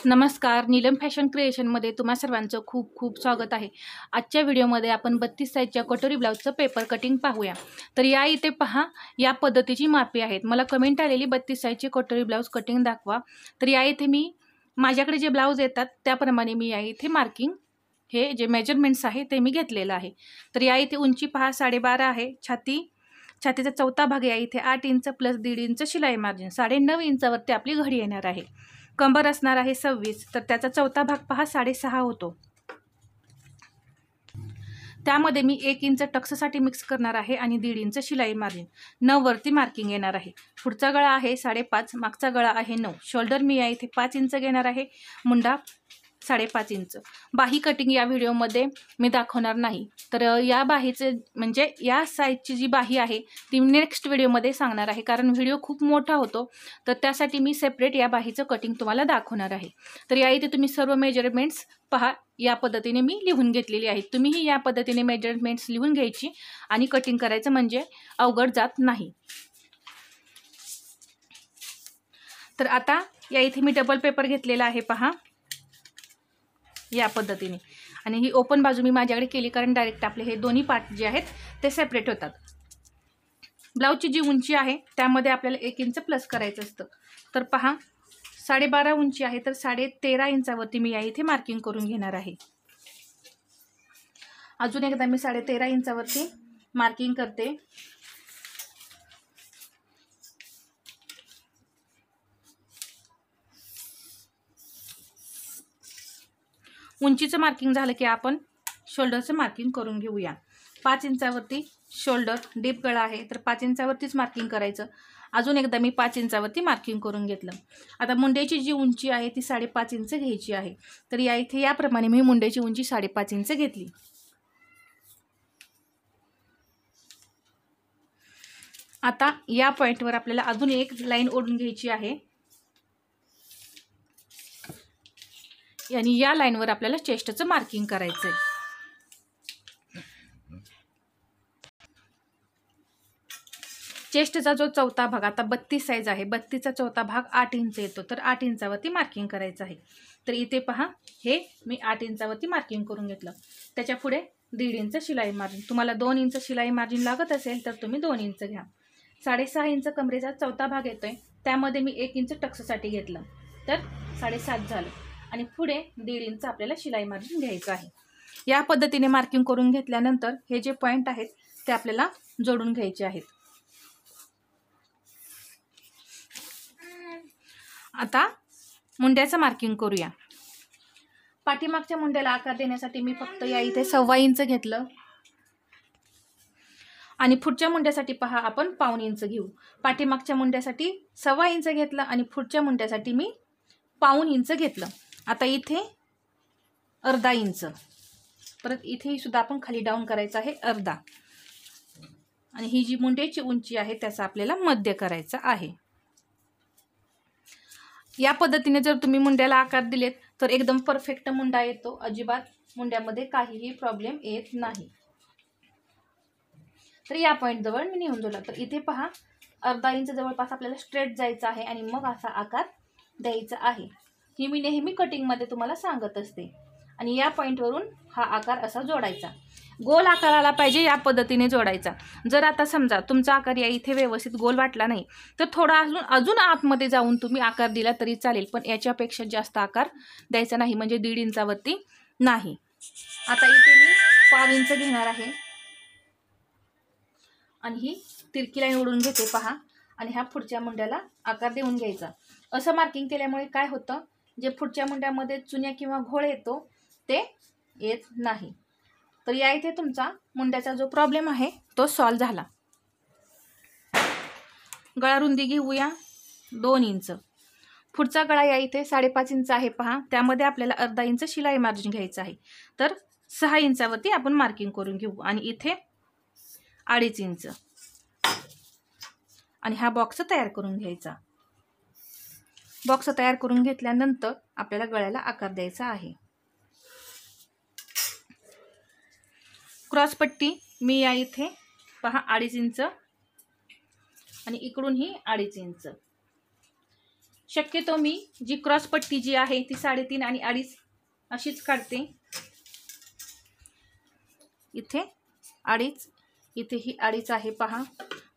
नमस्कार, नीलम फॅशन क्रिएशनमध्ये तुम्हा सर्वांचं खूप खूप स्वागत आहे। आजच्या व्हिडिओमध्ये आपण 32 साईजच्या कटोरी ब्लाउजचं पेपर कटिंग पाहूया। तर या इथे पहा, या पद्धतीची मापे आहेत। मला कमेंट आलेली 32 साईजची कटोरी ब्लाउज कटिंग दाखवा। तर या इथे मी माझ्याकडे जे ब्लाउज येतात त्याप्रमाणे मी या इथे मार्किंग हे जे मेजरमेंट्स आहे ते मी घेतलेलं आहे। तर या इथे उंची पहा 12.5 आहे। छातीचा चौथा भाग या इथे 8 इंच प्लस 1.5 इंच शिलाई मार्जिन, 9.5 इंचावरती आपली घडी येणार आहे। कंबर असणार आहे 26, तर त्याचा चौथा भाग पहा 6.5 होतो। त्यामध्ये मी 1 इंच टक्ससाठी मिक्स करणार आहे आणि 1.5 इंच शिलाई मार्जिन, 9 वरती मार्किंग येणार आहे। पुढचा गळा आहे 5.5, मागचा गळा आहे 9। शोल्डर मी या इथे 5 इंच घेणार आहे, मुंडा 5.5 इंच। बाही कटिंग या व्हिडिओमध्ये मी दाखवणार नाही, तर या बाहीचे म्हणजे या साईजची जी बाही आहे ती नेक्स्ट व्हिडिओमध्ये सांगणार आहे, कारण व्हिडिओ खूप मोठा होतो। तर त्यासाठी मी सेपरेट या बाहीचं कटिंग तुम्हाला दाखवणार आहे। तर या इथे तुम्ही सर्व मेजरमेंट्स पहा, या पद्धतीने मी लिहून घेतलेली आहेत। तुम्हीही या पद्धतीने मेजरमेंट्स लिहून घ्यायची आणि कटिंग करायचं, म्हणजे अवघड जात नाही। तर आता या इथे मी डबल पेपर घेतलेला आहे पहा, या पद्धतीने। आणि ही ओपन बाजू मी माझ्याकडे केली, कारण डायरेक्ट आपले हे दोन्ही पार्ट जे आहेत ते सेपरेट होतात। ब्लाउजची जी उंची आहे त्यामध्ये आपल्याला 1 इंच प्लस करायचं असतं। तर पहा 12.5 उंची आहे, तर 13.5 इंचावरती मी या इथे मार्किंग करून घेणार आहे। अजून एकदा मी 13.5 इंचावरती मार्किंग करते। उंचीचं मार्किंग झालं की आपण शोल्डरचं मार्किंग करून घेऊया। 5 इंचावरती शोल्डर डीप गळा आहे, तर 5 इंचावरतीच मार्किंग करायचं। अजून एकदा मी 5 इंचावरती मार्किंग करून घेतलं। आता मुंड्याची जी उंची आहे ती 5.5 इंच घ्यायची आहे। तर या इथे याप्रमाणे मी मुंड्याची उंची 5.5 इंच घेतली। आता या पॉइंटवर आपल्याला अजून एक लाईन ओढून घ्यायची आहे, आणि या लाईनवर आपल्याला चेस्टचं मार्किंग करायचंय। चेस्टचा जो चौथा भाग, आता 32 साईज आहे, 32चा चौथा भाग 8 इंच येतो, तर 8 इंचावरती मार्किंग करायचं आहे। तर इथे पहा, हे मी 8 इंचावरती मार्किंग करून घेतलं। त्याच्या पुढे 1.5 इंच शिलाई मार्जिन, तुम्हाला 2 इंच शिलाई मार्जिन लागत असेल तर तुम्ही 2 इंच घ्या। 6.5 इंच कमरेचा चौथा भाग येतोय, त्यामध्ये मी 1 इंच टक्ससाठी घेतलं, तर 7.5 झालं। आणि पुढे 1.5 इंच आपल्याला शिलाई मार्जिन घ्यायचं आहे। या पद्धतीने मार्किंग करून घेतल्यानंतर हे जे पॉइंट आहेत ते आपल्याला जोडून घ्यायचे आहेत। आता मुंड्याचं मार्किंग करूया। पाठीमागच्या मुंड्याला आकार देण्यासाठी मी फक्त या इथे 1.25 इंच घेतलं, आणि पुढच्या मुंड्यासाठी पहा आपण 1.25 इंच घेऊ। पाठीमागच्या मुंड्यासाठी 1.25 इंच घेतलं आणि पुढच्या मुंड्यासाठी मी 1.25 इंच घेतलं। आता इथे अर्धा इंच, परत इथेही सुद्धा आपण खाली डाऊन करायचं आहे अर्धा, आणि ही जी मुंड्याची उंची आहे त्याचा आपल्याला मध्य करायचा आहे। या पद्धतीने जर तुम्ही मुंड्याला आकार दिलेत तर एकदम परफेक्ट मुंडा येतो, अजिबात मुंड्यामध्ये काहीही प्रॉब्लेम येत नाही। तर या पॉइंट जवळ मी नेऊन जोडला, तर इथे पहा अर्धा इंच जवळपास आपल्याला स्ट्रेट जायचं आहे आणि मग असा आकार द्यायचा आहे। ही मी नेहमी कटिंगमध्ये तुम्हाला सांगत असते। आणि या पॉइंटवरून हा आकार असा जोडायचा, गोल आकार आला पाहिजे, या पद्धतीने जोडायचा। जर आता समजा तुमचा आकार या इथे व्यवस्थित गोल वाटला नाही तर थोडा अजून आतमध्ये जाऊन तुम्ही आकार दिला तरी चालेल, पण याच्यापेक्षा जास्त आकार द्यायचा नाही, म्हणजे 1.5 इंचावरती नाही। आता इथे मी 1.25 इंच घेणार आहे आणि ही तिरकी लाईन ओढून घेते पहा, आणि ह्या पुढच्या मुंड्याला आकार देऊन घ्यायचा। असं मार्किंग केल्यामुळे काय होतं, जे पुढच्या मुंड्यामध्ये चुन्या किंवा घोळ येतो ते येत नाही। तर या इथे तुमचा मुंड्याचा जो प्रॉब्लेम आहे तो सॉल्व झाला। गळा रुंदी घेऊया 2 इंच। पुढचा गळा या इथे 5.5 इंच आहे पहा, त्यामध्ये आपल्याला अर्धा इंच शिलाई मार्जिन घ्यायचं आहे। तर 6 इंचावरती आपण मार्किंग करून घेऊ, आणि इथे 2.5 इंच, आणि हा बॉक्स तयार करून घ्यायचा। बॉक्स तयार करून घेतल्यानंतर आपल्याला गळ्याला आकार द्यायचा आहे। क्रॉस पट्टी मी या इथे पहा 2.5 इंच, आणि इकडून ही 2.5 इंच। शक्यतो मी जी क्रॉस पट्टी जी आहे ती 3.5 आणि 2.5 अशीच काढते. इथे 2.5, इथे ही 2.5 आहे पहा.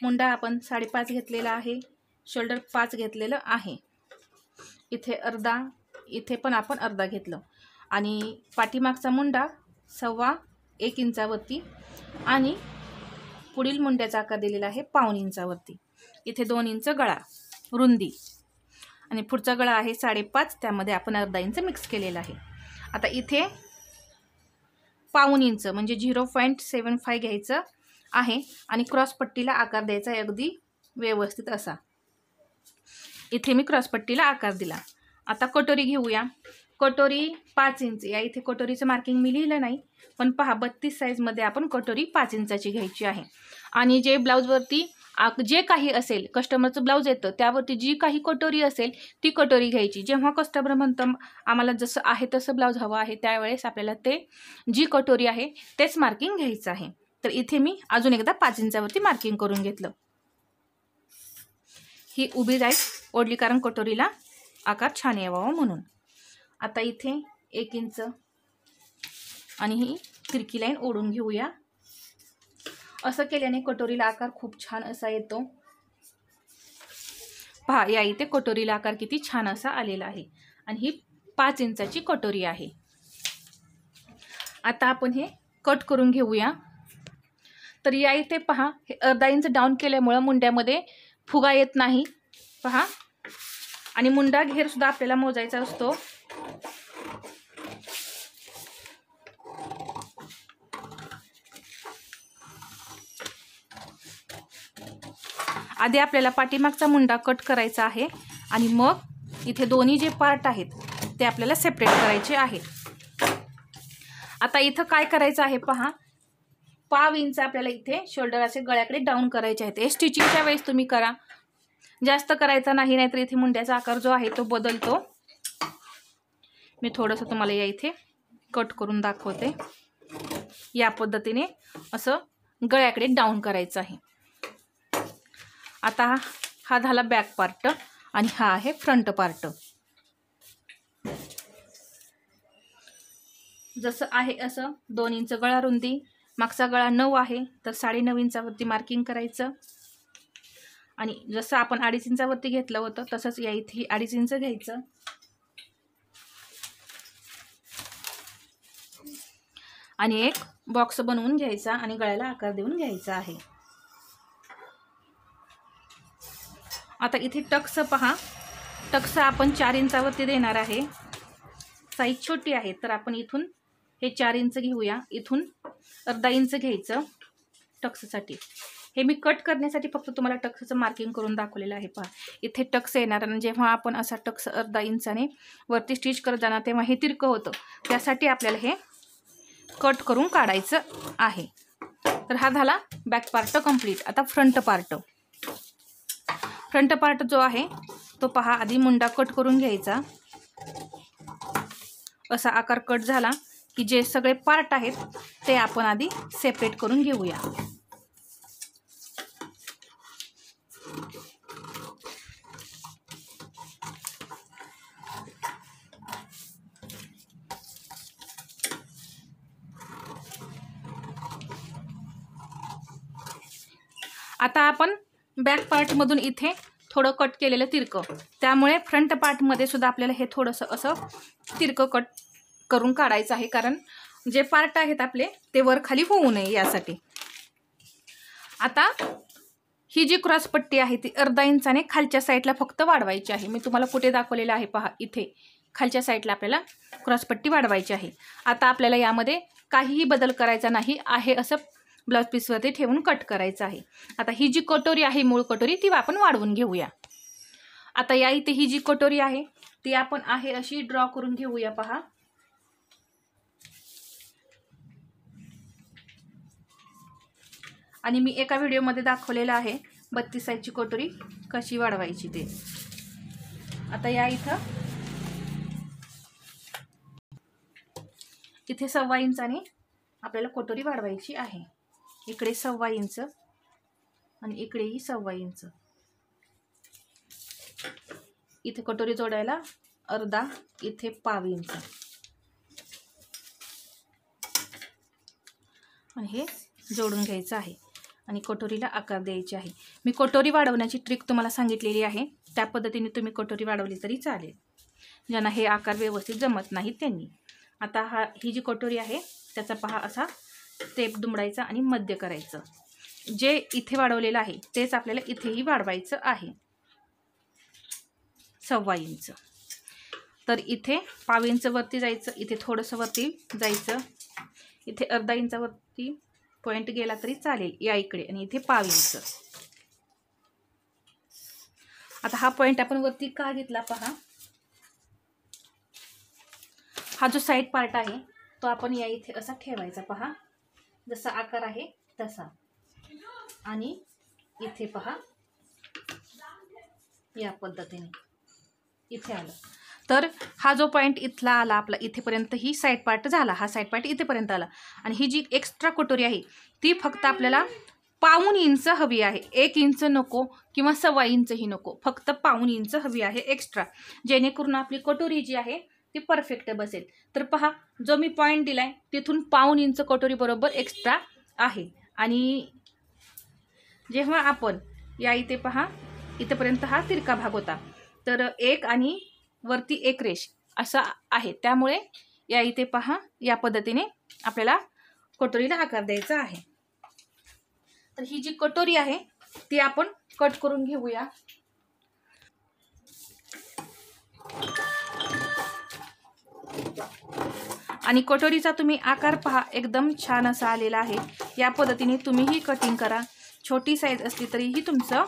मुंडा आपण 5.5 घेतलेला आहे, शोल्डर 5 घेतलेलं आहे. इथे अर्धा, इथे पण आपण अर्धा घेतलं आणि पाठीमागचा मुंडा 1.25 इंचावरती आणि पुढील मुंड्याचा आकार दिलेला आहे 1.25 इंचावरती. इथे 2 इंच गळा रुंदी आणि पुढचा गळा आहे 5.5, त्यामध्ये आपण अर्धा इंच मिक्स केलेला आहे. आता इथे 1.25 इंच म्हणजे 0.75 घ्यायचं आहे आणि क्रॉस पट्टीला आकार द्यायचा आहे अगदी व्यवस्थित असा. इथे मी क्रॉस पट्टीला आकार दिला. आता कटोरी घेऊया. कटोरी 5 इंच, या इथे कटोरीचं मार्किंग मी लिहिलं नाही, पण पहा 32 साईजमध्ये आपण कटोरी 5 इंचाची घ्यायची आहे. आणि जे ब्लाऊजवरती जे काही असेल, कस्टमरचं ब्लाऊज येतं त्यावरती जी काही कटोरी असेल ती कटोरी घ्यायची. जेव्हा कस्टमर म्हणतं आम्हाला जसं आहे तसं ब्लाऊज हवं आहे, त्यावेळेस आपल्याला ते जी कटोरी आहे तेच मार्किंग घ्यायचं आहे. तर इथे मी अजून एकदा 5 इंचावरती मार्किंग करून घेतलं. ही उभी जाईल ओढली कारण कटोरीला आकार छान यावा म्हणून. आता इथे 1 इंच आणि ही तिरकी लाईन ओढून घेऊया. असं केल्याने कटोरीला आकार खूप छान असा येतो. पहा, या इथे कटोरीला आकार किती छान असा आलेला आहे आणि ही 5 इंचाची कटोरी आहे. आता आपण हे कट करून घेऊया. तर या इथे पहा, हे अर्धा इंच डाऊन केल्यामुळं मुंड्यामध्ये फुगा येत नाही पहा. आणि मुंडा घेर सुद्धा आपल्याला मोजायचा असतो. आधी आपल्याला पाठीमागचा मुंडा कट करायचा आहे आणि मग इथे दोन्ही जे पार्ट आहेत ते आपल्याला सेपरेट करायचे आहेत. आता इथं काय करायचं आहे पहा, 1.25 इंच आपल्याला इथे शोल्डर असे गळ्याकडे डाऊन करायचे आहेत. हे स्टिचिंगच्या वेळेस तुम्ही करा, जास्त करायचा नाही, नाहीतर इथे मुंड्याचा आकार जो आहे तो बदलतो. मी थोडंसं तुम्हाला या इथे कट करून दाखवते. या पद्धतीने असं गळ्याकडे डाऊन करायचं आहे. आता हा झाला बॅक पार्ट आणि हा आहे फ्रंट पार्ट. जसं आहे असं 2 इंच गळा रुंदी, मागचा गळा 9 आहे तर 9.5 इंचावरती मार्किंग करायचं. आणि जसं आपण 2.5 इंचावरती घेतलं होतं तसंच या इथे 2.5 इंच घ्यायचं. आणि एक बॉक्स बनवून घ्यायचा आणि गळ्याला आकार देऊन घ्यायचा आहे. आता इथे टक्स पहा, टक्स आपण 4 इंचावरती देणार आहे. साईज छोटी आहे तर आपण इथून हे 4 इंच घेऊया, इथून अर्धा इंच घ्यायचं टक्ससाठी. हे मी कट करण्यासाठी फक्त तुम्हाला टक्सचं मार्किंग करून दाखवलेलं आहे पहा. इथे टक्स येणार आणि जेव्हा आपण असा टक्स अर्धा इंचाने वरती स्टिच करत जाणार तेव्हा हे तिरकं होतं, त्यासाठी आपल्याला हे कट करून काढायचं आहे. तर हा झाला बॅक पार्ट कंप्लीट. आता फ्रंट पार्ट. फ्रंट पार्ट जो आहे तो पहा, आधी मुंडा कट करून घ्यायचा. असा आकार कट झाला की जे सगळे पार्ट आहेत ते आपण आधी सेपरेट करून घेऊया. आता आपण बॅक पार्टमधून इथे थोडं कट केलेलं तिरकं, त्यामुळे फ्रंट पार्टमध्ये सुद्धा आपल्याला हे थोडंसं असं तिरकं कट करून काढायचं आहे, कारण जे पार्ट आहेत आपले ते वर खाली होऊ नये यासाठी. आता ही जी क्रॉस पट्टी आहे ती अर्धा इंचाने खालच्या साईडला फक्त वाढवायची आहे. मी तुम्हाला कुठे दाखवलेलं आहे पहा, इथे खालच्या साईडला आपल्याला क्रॉस पट्टी वाढवायची आहे. आता आपल्याला यामध्ये काहीही बदल करायचा नाही आहे, असं ब्लाउज पीसवरती ठेवून कट करायचं आहे. आता ही जी कटोरी आहे मूळ कटोरी ती आपण वाढवून घेऊया. आता या इथे ही जी कटोरी आहे ती आपण आहे अशी ड्रॉ करून घेऊया पहा. आणि मी एका व्हिडिओमध्ये दाखवलेलं आहे 32 साईजची कटोरी कशी वाढवायची ते. आता या इथे 1.25 इंचाने आपल्याला कटोरी वाढवायची आहे. इकडे 1.25 इंच आणि इकडेही 1.25 इंच. इथे कटोरी जोडायला अर्धा, इथे पाव इंच आणि हे जोडून घ्यायचं आहे आणि कटोरीला आकार द्यायचे आहे। मी कटोरी वाढवण्याची ट्रिक तुम्हाला सांगितलेली आहे, त्या पद्धतीने तुम्ही कटोरी वाढवली तरी चालेल, ज्यांना हे आकार व्यवस्थित जमत नाहीत त्यांनी। आता ही जी कटोरी आहे त्याचा पहा असा स्टेप दुमडायचा आणि मध्य करायचं। जे इथे वाढवलेलं आहे तेच आपल्याला इथेही वाढवायचं आहे, 1.25 इंच। तर इथे पाव इंच वरती जायचं, इथे थोडंसं वरती जायचं, इथे अर्धा इंचावरती पॉइंट गेला तरी चालेल या इकडे, आणि इथे पाव इंच। आता हा पॉइंट आपण वरती का घेतला पहा, हा जो साइड पार्ट आहे तो आपण या इथे असा ठेवायचा, पहा जसा आकार आहे तसा, आणि इथे पहा या पद्धतीने इथे आलं। तर हा जो पॉइंट इथला आला आपला, इथेपर्यंत ही साइड पार्ट झाला, हा साइड पार्ट इथेपर्यंत आला, आणि ही जी एक्स्ट्रा कटोरी आहे ती फक्त आपल्याला 1.25 इंच हवी आहे, 1 इंच नको किंवा 1.25 इंचही नको, फक्त 1.25 इंच हवी आहे एक्स्ट्रा, जेणेकरून आपली कटोरी जी आहे ती परफेक्ट बसेल। तर पहा जो मी पॉइंट दिलाय तिथून 1.25 इंच कटोरी बरोबर एक्स्ट्रा आहे, आणि जेव्हा आपण या इथे पहा इथेपर्यंत हा तिरका भाग होता, तर 1 आणि वरती 1 रेष असा आहे, त्यामुळे या इथे पहा या पद्धतीने आपल्याला कटोरीला आकार द्यायचा आहे। तर ही जी कटोरी आहे ती आपण कट करून घेऊया। आणि कटोरीचा तुम्ही आकार पहा एकदम छान असा आलेला आहे, या पद्धतीने तुम्हीही कटिंग करा। छोटी साईज असली तरीही तुमचं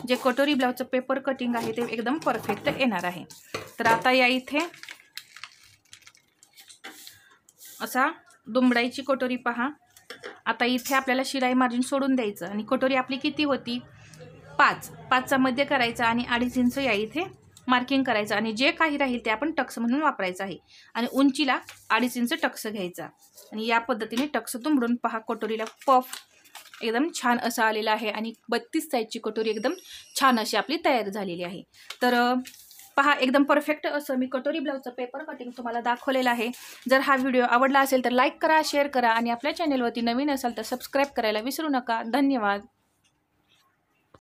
जे कटोरी ब्लाउजचं पेपर कटिंग आहे ते एकदम परफेक्ट येणार आहे। तर आता या इथे असा दुमडायची कटोरी पहा। आता इथे आपल्याला शिलाई मार्जिन सोडून द्यायचं, आणि कटोरी आपली किती होती 5चा मध्य करायचा आणि 2.5 इंच या इथे मार्किंग करायचं, आणि जे काही राहील ते आपण टक्स म्हणून वापरायचं आहे, आणि उंचीला 2.5 इंच टक्स घ्यायचा, आणि या पद्धतीने टक्स दुमडून पहा कटोरीला पफ एकदम छान असं आलेलं आहे, आणि 32 साईजची कटोरी एकदम छान अशी आपली तयार झालेली आहे। तर पहा एकदम परफेक्ट असं मी कटोरी ब्लाउजचं पेपर कटिंग तुम्हाला दाखवलेलं आहे। जर हा व्हिडिओ आवडला असेल तर लाईक करा, शेअर करा, आणि आपल्या चॅनलवरती नवीन असाल तर सबस्क्राईब करायला विसरू नका। धन्यवाद।